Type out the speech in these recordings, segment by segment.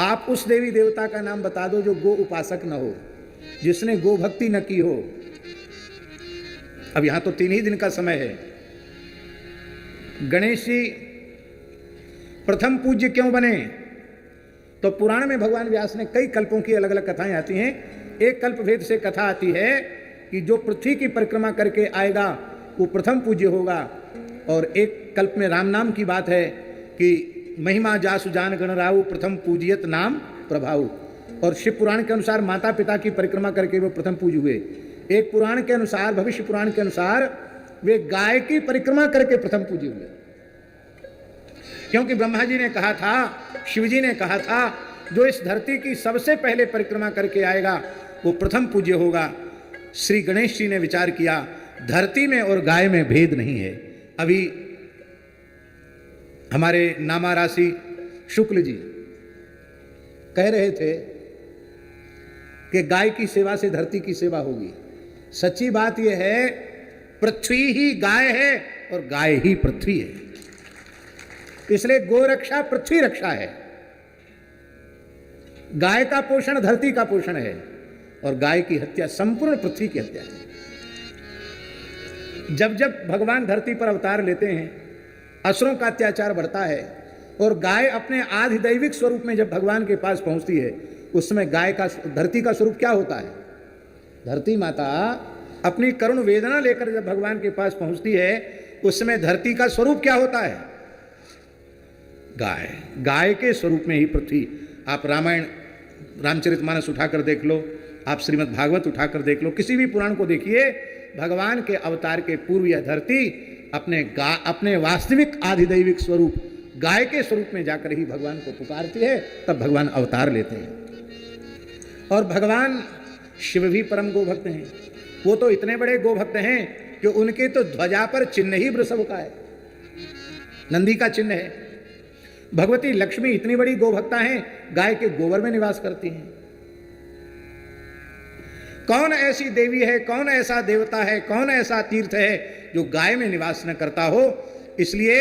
आप उस देवी देवता का नाम बता दो जो गो उपासक न हो, जिसने गो भक्ति न की हो। अब यहां तो 3 ही दिन का समय है। गणेश जी प्रथम पूज्य क्यों बने? तो पुराण में भगवान व्यास ने कई कल्पों की अलग अलग कथाएं आती हैं। एक कल्प भेद से कथा आती है कि जो पृथ्वी की परिक्रमा करके आएगा वो प्रथम पूज्य होगा। और एक कल्प में राम नाम की बात है कि महिमा जासु जान गण राहु प्रथम पूजियत नाम प्रभाऊ। और शिव पुराण के अनुसार माता पिता की परिक्रमा करके वो प्रथम पूज्य हुए। एक पुराण के अनुसार, भविष्य पुराण के अनुसार, वे गाय की परिक्रमा करके प्रथम पूज्य हुए, क्योंकि ब्रह्मा जी ने कहा था, शिव जी ने कहा था, जो इस धरती की सबसे पहले परिक्रमा करके आएगा वो प्रथम पूज्य होगा। श्री गणेश जी ने विचार किया धरती में और गाय में भेद नहीं है। अभी हमारे नामा राशि शुक्ल जी कह रहे थे कि गाय की सेवा से धरती की सेवा होगी। सच्ची बात यह है, पृथ्वी ही गाय है और गाय ही पृथ्वी है। इसलिए गोरक्षा पृथ्वी रक्षा है। गाय का पोषण धरती का पोषण है और गाय की हत्या संपूर्ण पृथ्वी की हत्या है। जब जब भगवान धरती पर अवतार लेते हैं, असुरों का अत्याचार बढ़ता है और गाय अपने आधिदैविक स्वरूप में जब भगवान के पास पहुंचती है, उस समय गाय का, धरती का स्वरूप क्या होता है? धरती माता अपनी करुण वेदना लेकर जब भगवान के पास पहुंचती है, उस समय धरती का स्वरूप क्या होता है? गाय। गाय के स्वरूप में ही पृथ्वी। आप रामायण, रामचरितमानस उठाकर देख लो, आप श्रीमद् भागवत उठाकर देख लो, किसी भी पुराण को देखिए, भगवान के अवतार के पूर्व यह धरती अपने वास्तविक आधिदैविक स्वरूप गाय के स्वरूप में जाकर ही भगवान को पुकारती है, तब भगवान अवतार लेते हैं। और भगवान शिव भी परम गोभक्त हैं। वो तो इतने बड़े गोभक्त हैं कि उनके तो ध्वजा पर चिन्ह ही वृषभ का है, नंदी का चिन्ह है। भगवती लक्ष्मी इतनी बड़ी गोभक्ता हैं, गाय के गोबर में निवास करती हैं। कौन ऐसी देवी है, कौन ऐसा देवता है, कौन ऐसा तीर्थ है जो गाय में निवास न करता हो? इसलिए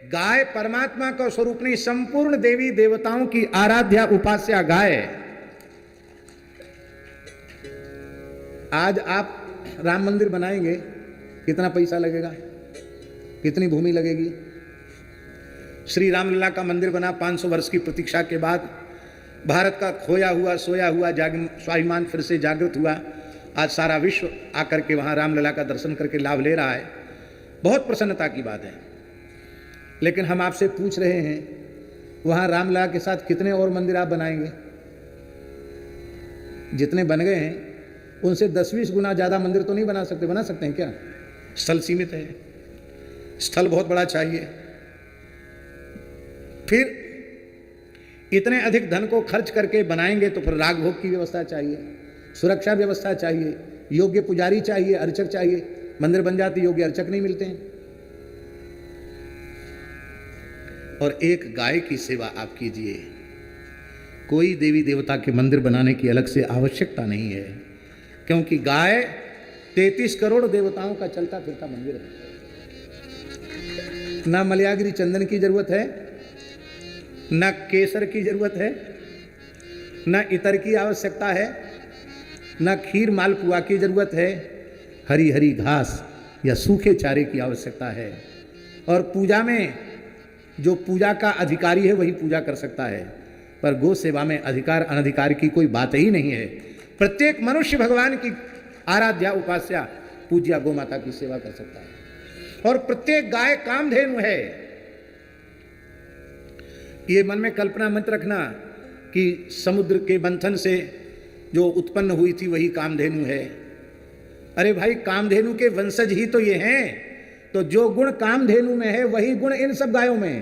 गाय परमात्मा का स्वरूप नहीं, संपूर्ण देवी देवताओं की आराध्या उपास्या गाय है। आज आप राम मंदिर बनाएंगे, कितना पैसा लगेगा, कितनी भूमि लगेगी? श्री रामलला का मंदिर बना 500 वर्ष की प्रतीक्षा के बाद, भारत का खोया हुआ सोया हुआ स्वाभिमान फिर से जागृत हुआ। आज सारा विश्व आकर के वहाँ रामलला का दर्शन करके लाभ ले रहा है। बहुत प्रसन्नता की बात है। लेकिन हम आपसे पूछ रहे हैं, वहाँ रामलला के साथ कितने और मंदिर आप बनाएंगे? जितने बन गए हैं उनसे 10-20 गुना ज़्यादा मंदिर तो नहीं बना सकते? बना सकते हैं क्या? स्थल सीमित है, स्थल बहुत बड़ा चाहिए। फिर इतने अधिक धन को खर्च करके बनाएंगे तो फिर राग भोग की व्यवस्था चाहिए, सुरक्षा व्यवस्था चाहिए, योग्य पुजारी चाहिए, अर्चक चाहिए। मंदिर बन जाते योग्य अर्चक नहीं मिलते हैं। और एक गाय की सेवा आप कीजिए। कोई देवी देवता के मंदिर बनाने की अलग से आवश्यकता नहीं है, क्योंकि गाय 33 करोड़ देवताओं का चलता फिरता मंदिर है। ना मलयागिरी चंदन की जरूरत है, न केसर की जरूरत है, न इतर की आवश्यकता है, न खीर मालपुआ की जरूरत है। हरी हरी घास या सूखे चारे की आवश्यकता है। और पूजा में जो पूजा का अधिकारी है वही पूजा कर सकता है, पर गो सेवा में अधिकार अनधिकार की कोई बात ही नहीं है। प्रत्येक मनुष्य भगवान की आराध्या उपास्या पूज्या गो माता की सेवा कर सकता है। और प्रत्येक गाय कामधेनु है। ये मन में कल्पना मत रखना कि समुद्र के मंथन से जो उत्पन्न हुई थी वही कामधेनु है। अरे भाई, कामधेनु के वंशज ही तो ये हैं। तो जो गुण कामधेनु में है वही गुण इन सब गायों में है।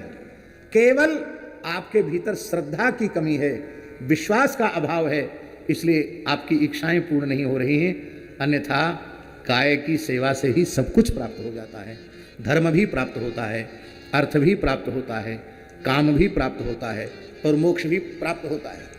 केवल आपके भीतर श्रद्धा की कमी है, विश्वास का अभाव है, इसलिए आपकी इच्छाएं पूर्ण नहीं हो रही हैं। अन्यथा गाय की सेवा से ही सब कुछ प्राप्त हो जाता है। धर्म भी प्राप्त होता है, अर्थ भी प्राप्त होता है, काम भी प्राप्त होता है और मोक्ष भी प्राप्त होता है।